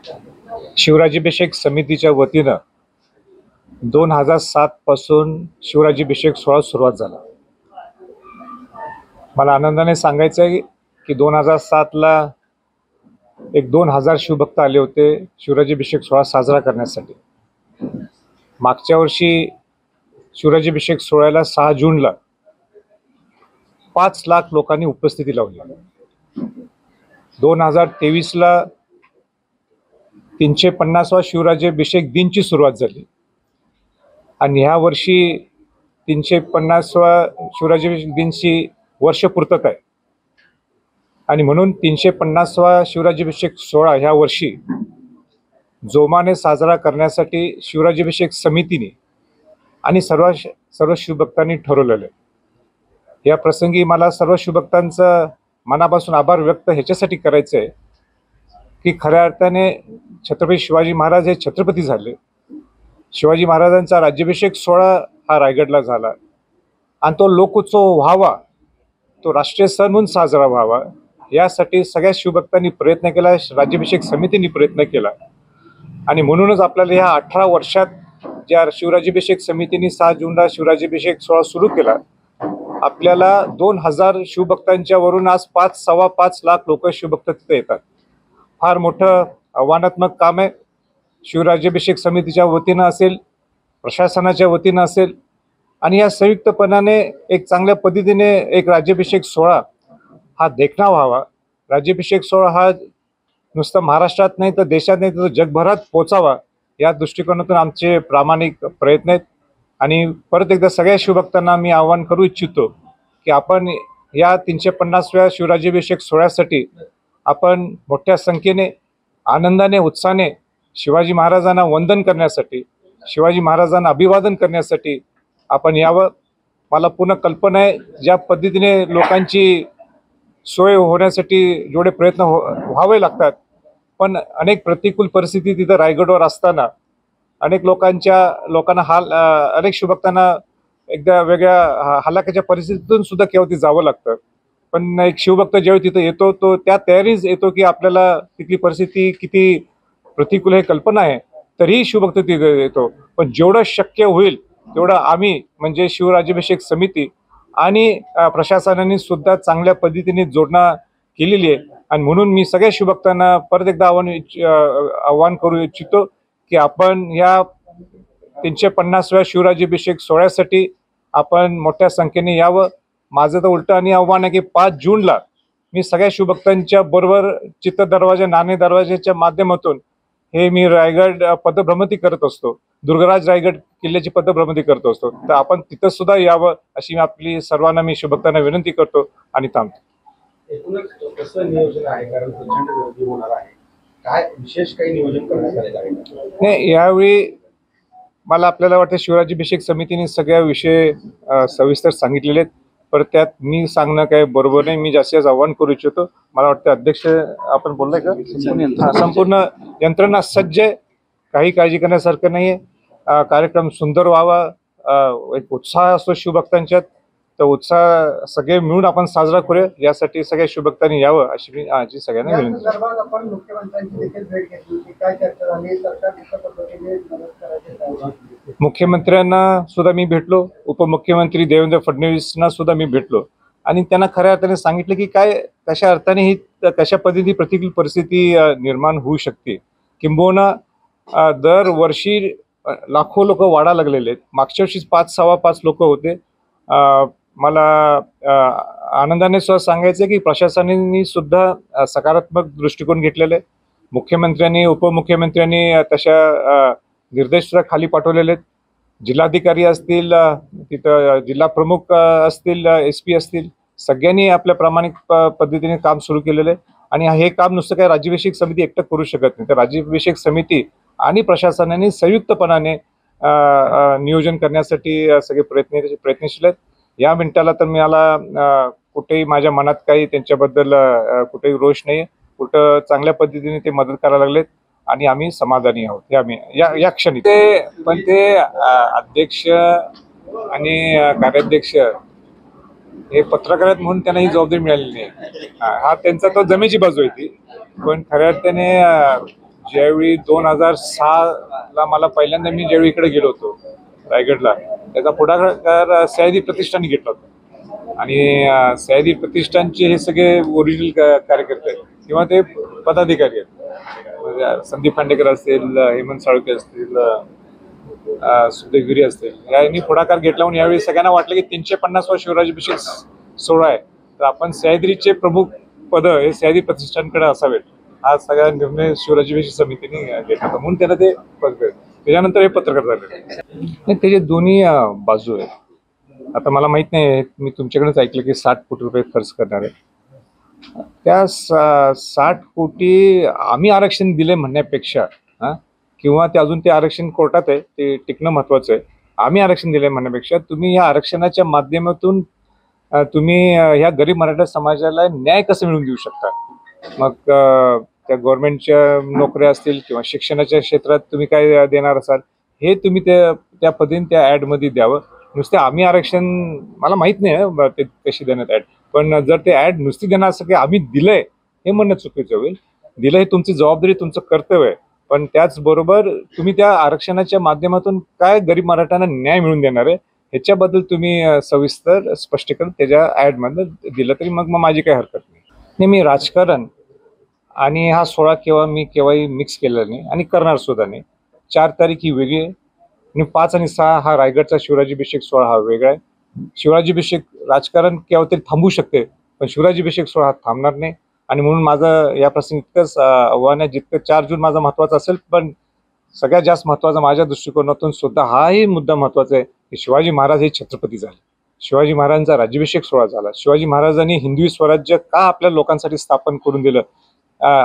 शिवराज्याभिषेक समितीच्या वतीनं 2007 पासून शिवराज्याभिषेक सोहळा सुरुवात झाला। मला आनंदाने सांगायचं आहे की 2007ला एक 2000 शिवभक्त आले होते शिवराज्याभिषेक सोहळा साजरा करण्यासाठी। मागच्या वर्षी शिवराज्याभिषेक सोहळ्याला 6 जूनला 5 लाख लोकांनी उपस्थिती लावली। 2023ला 350वा शिवराज्याभिषेक दिनची सुरुवात झाली आणि ह्या वर्षी 350वा शिवराज्याभिषेक दिनची वर्षपूर्तता आहे आणि म्हणून 350वा शिवराज्याभिषेक सोहळा ह्या वर्षी जोमाने साजरा करण्यासाठी शिवराज्याभिषेक समितीने आणि सर्व शिवभक्तांनी ठरवलेलं आहे। या प्रसंगी मला सर्व शिवभक्तांचं मनापासून आभार व्यक्त ह्याच्यासाठी करायचं आहे की खऱ्या अर्थाने छत्रपती शिवाजी महाराज हे छत्रपती झाले। शिवाजी महाराजांचा राज्याभिषेक सोहळा हा रायगडला झाला आणि तो लोकोत्सव व्हावा, तो राष्ट्रीय सण म्हणून साजरा व्हावा यासाठी सगळ्या शिवभक्तांनी प्रयत्न केला, राज्याभिषेक समितीने प्रयत्न केला आणि म्हणूनच आपल्याला ह्या 18 वर्षात ज्या शिवराज्याभिषेक समितीने 6 जूनला शिवराज्याभिषेक सोहळा सुरू केला, आपल्याला 2000 शिवभक्तांच्या वरून आज 5-5.25 लाख लोक शिवभक्त तिथे येतात। फार मोठं आव्हानात्मक काम आहे। शिवराज्याभिषेक समितीच्या वतीनं असेल, प्रशासनाच्या वतीनं असेल आणि या संयुक्तपणाने एक चांगल्या पद्धतीने एक राज्याभिषेक सोहळा हा देखणा व्हावा। राज्याभिषेक सोहळा हा नुसतं महाराष्ट्रात नाही तर देशात नाही तर जगभरात पोचावा या दृष्टिकोनातून आमचे प्रामाणिक प्रयत्न आहेत आणि परत एकदा सगळ्या शिवभक्तांना मी आवाहन करू इच्छितो की आपण या 350व्या शिवराज्याभिषेक सोहळ्यासाठी आपण मोठ्या संख्येने आनंदाने उत्साहाने शिवाजी महाराजांना वंदन करण्यासाठी, शिवाजी महाराजांना अभिवादन करण्यासाठी आपण यावं। मला पूर्ण कल्पना आहे ज्या पद्धतीने लोकांची सोय होण्यासाठी जेवढे प्रयत्न व्हावे लागतात, पण अनेक प्रतिकूल परिस्थिती तिथं रायगडवर असताना अनेक लोकांना अनेक शिवभक्तांना एकदा वेगळ्या हलाखीच्या परिस्थितीतून सुद्धा केव्हा ते जावं लागतं, पण एक शिवभक्त जेव्हा तिथं येतो तो त्या तयारीच येतो की आपल्याला तिथली परिस्थिती किती प्रतिकूल हे कल्पना आहे तरीही शिवभक्त तिथे येतो। पण जेवढं शक्य होईल तेवढं आम्ही म्हणजे शिवराज्याभिषेक समिती आणि प्रशासनाने सुद्धा चांगल्या पद्धतीने जोडणा केलेली आहे आणि म्हणून मी सगळ्या शिवभक्तांना परत एकदा आवाहन करू इच्छितो की आपण या 350व्या शिवराज्याभिषेक सोहळ्यासाठी आपण मोठ्या संख्येने यावं। माझं तर उलटं आणि आव्हान आहे की 5 जूनला मी सगळ्या शिवभक्तांच्या बरोबर चित्त दरवाजा, नाणे दरवाजाच्या माध्यमातून हे मी रायगड पदभ्रमंती करत असतो, दुर्गराज रायगड किल्ल्याची पदभ्रमंती करत असतो, तर आपण तिथं सुद्धा यावं अशी आपली सर्वांना मी शिवभक्तांना विनंती करतो आणि थांबतो। एकूणच कसं नियोजन आहे, कारण प्रचंड गर्दी होणार आहे, काय विशेष काही नियोजन करण्यात आलेलं आहे? नाही, यावेळी मला आपल्याला वाटतं शिवराज्याभिषेक समितीने सगळ्या विषय सविस्तर सांगितलेले आहेत, पण त्यात मी सांगणं काय बरोबर नाही। मी जास्तीत आवाहन करू इच्छितो, मला वाटतं अध्यक्ष आपण बोललाय का, संपूर्ण यंत्रणा सज्ज आहे, काही काळजी करण्यासारखं नाही आहे। कार्यक्रम सुंदर व्हावा, एक उत्साह असतो शिवभक्तांच्यात, तर उत्साह सगळे मिळून आपण साजरा करूया यासाठी सगळ्या शिवभक्तांनी यावं अशी मी आजी सगळ्यांना विनंती करतो। मुख्यमंत्र्यांना सुद्धा मी भेटलो, उपमुख्यमंत्री देवेंद्र फडणवीसना सुद्धा मी भेटलो आणि त्यांना खऱ्या अर्थाने सांगितलं की कशा अर्थाने ही कशा पद्धती प्रतिकूल परिस्थिती निर्माण होऊ शकते, किंबहुना दरवर्षी लाखो लोक वाढा लागलेले आहेत। मागच्या वर्षीच 5-5.25 लोक होते। मला आनंदाने सुद्धा सांगायचं की प्रशासनाने सुद्धा सकारात्मक दृष्टिकोन घेतलेला आहे। मुख्यमंत्र्यांनी, उपमुख्यमंत्र्यांनी तशा निर्देश सुद्धा खाली पाठवलेले आहेत। जिल्हाधिकारी असतील, तिथं जिल्हा प्रमुख असतील, SP असतील, सगळ्यांनी आपल्या प्रामाणिक पद्धतीने काम सुरू केलेलं आहे आणि हे काम नुसतं काय राज्याभिषेक समिती एकटं करू शकत नाही, तर राज्याभिषेक समिती आणि प्रशासनाने संयुक्तपणाने नियोजन करण्यासाठी सगळे प्रयत्नशील आहेत। या मिनिटाला तर मला कुठेही माझ्या मनात काही त्यांच्याबद्दल कुठेही रोष नाही, कुठं चांगल्या पद्धतीने ते मदत करायला लागलेत आणि आम्ही समाधानी आहोत हे आम्ही या क्षणी। पण ते अध्यक्ष आणि कार्याध्यक्ष हे पत्रकार आहेत म्हणून त्यांना ही जबाबदारी मिळालेली नाही, हा त्यांचा तो जमेची बाजू आहे ती, पण खऱ्या अर्थाने ज्यावेळी 2006ला मला पहिल्यांदा मी ज्यावेळी इकडे गेलो होतो रायगडला, त्याचा पुढाकार सह्याद्री प्रतिष्ठानने घेतला होता. आणि सह्याद्री प्रतिष्ठानचे हे सगळे ओरिजिनल कार्यकर्ते आहेत किंवा ते पदाधिकारी आहेत. म्हणजे संदीप खांडेकर असतील, हेमंत साळुंखे असतील, सुदेव गिरी असतील, यांनी पुढाकार घेतला. म्हणून यावेळी सगळ्यांना वाटलं की 350वा शिवराज्याभिषेक सोहळा आहे, तर आपण सह्याद्रीचे प्रमुख पद हे सह्याद्री प्रतिष्ठानकडे असावेत, हा सगळा निर्णय शिवराज्याभिषेक समितीने घेतला होता. म्हणून त्याला ते त्याच्यानंतर हे पत्रकार झाले. त्याचे दोन्ही बाजू आहेत. आता मला माहित नाही, मी तुमच्याकडेच ऐकलं की 60 कोटी रुपये खर्च करणार आहे. त्या 60 कोटी आम्ही आरक्षण दिले म्हणण्यापेक्षा किंवा ते अजून ते आरक्षण कोर्टात आहे, ते टिकणं महत्वाचं आहे. आम्ही आरक्षण दिले म्हणण्यापेक्षा तुम्ही या आरक्षणाच्या माध्यमातून तुम्ही ह्या गरीब मराठा समाजाला न्याय कसं मिळवून देऊ शकता. मग त्या गव्हर्नमेंटच्या नोकऱ्या असतील किंवा शिक्षणाच्या क्षेत्रात तुम्ही काय देणार असाल, हे तुम्ही त्या पद्धतीने त्या ॲडमध्ये द्यावं. नुसते आम्ही आरक्षण, मला माहीत नाही ते कशी देण्यात ॲड, पण जर ते ॲड नुसती देणार असं की आम्ही दिलंय हे म्हणणं चुकीचं होईल. दिलं हे तुमची जबाबदारी, तुमचं कर्तव्य आहे, पण त्याचबरोबर तुम्ही त्या आरक्षणाच्या माध्यमातून काय गरीब मराठ्यांना न्याय मिळवून देणार आहे ह्याच्याबद्दल तुम्ही सविस्तर स्पष्टीकरण त्याच्या ॲडमध्ये दिलं तरी मग माझी काही हरकत नाही. मी राजकारण आणि हा सोहळा केव्हाही मिक्स केलेला नाही आणि करणार सुद्धा नाही. 4 तारीख ही वेगळी आहे आणि 5 आणि 6 हा रायगडचा शिवराज्याभिषेक सोहळा हा वेगळा आहे. शिवराज्याभिषेक राजकारण केव्हा तरी थांबू शकते, पण शिवराज्याभिषेक सोहळा हा थांबणार नाही. आणि म्हणून माझं या प्रसंगी इतकंच आव्हान आहे, जितकं 4 जून माझा महत्त्वाचा असेल, पण सगळ्यात जास्त महत्त्वाचा माझ्या दृष्टिकोनातून सुद्धा हाही मुद्दा महत्त्वाचा आहे की शिवाजी महाराज हे छत्रपती झाले, शिवाजी महाराजांचा राज्याभिषेक सोहळा झाला, शिवाजी महाराजांनी हिंदवी स्वराज्य का आपल्या लोकांसाठी स्थापन करून दिलं,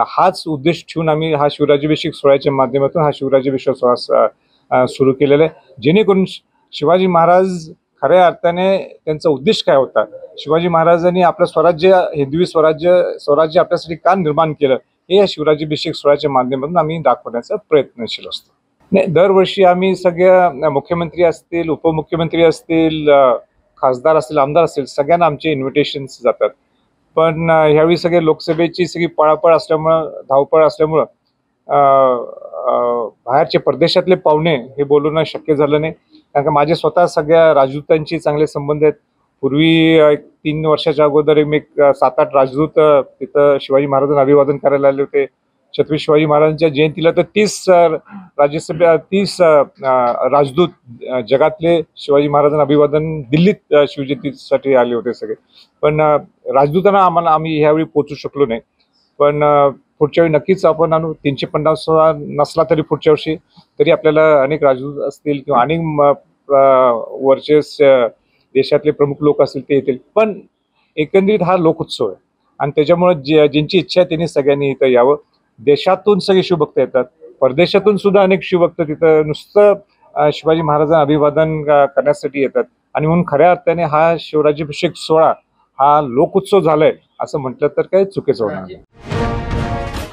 हाच उद्देश ठेवून आम्ही हा शिवराज्याभिषेक सोहळ्याच्या माध्यमातून हा शिवराज्याभिषेक सोहळा सुरू केलेला आहे. जेणेकरून शिवाजी महाराज खऱ्या अर्थाने त्यांचा उद्देश काय होता, शिवाजी महाराजांनी आपलं स्वराज्य, हिंदवी स्वराज्य आपल्यासाठी का निर्माण केलं, हे या शिवराज्याभिषेक सोहळ्याच्या माध्यमातून आम्ही दाखवण्याचा प्रयत्नशील असतो. नाही, दरवर्षी आम्ही सगळ्या मुख्यमंत्री असतील, उपमुख्यमंत्री असतील, खासदार असतील, आमदार असतील, सगळ्यांना आमचे इन्व्हिटेशन्स जातात. पण ह्यावेळी सगळे लोकसभेची सगळी पळापळ असल्यामुळं, धावपळ असल्यामुळं बाहेरचे परदेशातले पाहुणे हे बोलवणं शक्य झालं नाही. कारण का माझे स्वतः सगळ्या राजदूतांची चांगले संबंध आहेत. पूर्वी 3 वर्षाच्या अगोदर मी 7-8 राजदूत तिथं शिवाजी महाराजांना अभिवादन करायला आले होते. छत्रपती शिवाजी महाराजांच्या जयंतीला तर 30 राजदूत जगातले शिवाजी महाराजांना अभिवादन दिल्लीत शिवजयंतीसाठी आले होते सगळे. पण राजदूतांना आम्ही ह्यावेळी पोहोचू शकलो नाही. पण पुढच्या वेळी नक्कीच आपण आणू. 350 नसला तरी पुढच्या वर्षी तरी आपल्याला अनेक राजदूत असतील किंवा अनेक वरचे देशातले प्रमुख लोक असतील ते येतील. पण एकंदरीत हा लोकोत्सव आहे आणि त्याच्यामुळे ज्यांची इच्छा आहे त्यांनी सगळ्यांनी इथं यावं. देशातून सगळे शिवभक्त येतात, परदेशातून सुद्धा अनेक शिवभक्त तिथं नुसतं शिवाजी महाराजांना अभिवादन करण्यासाठी येतात. आणि म्हणून खऱ्या अर्थाने हा शिवराज्याभिषेक सोहळा हा लोकोत्सव झालाय असं म्हटलं तर काही चुकीचं होणार नाही.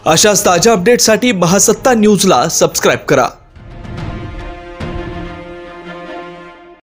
अशाच ताज्या अपडेटसाठी महासत्ता न्यूजला सबस्क्राईब करा.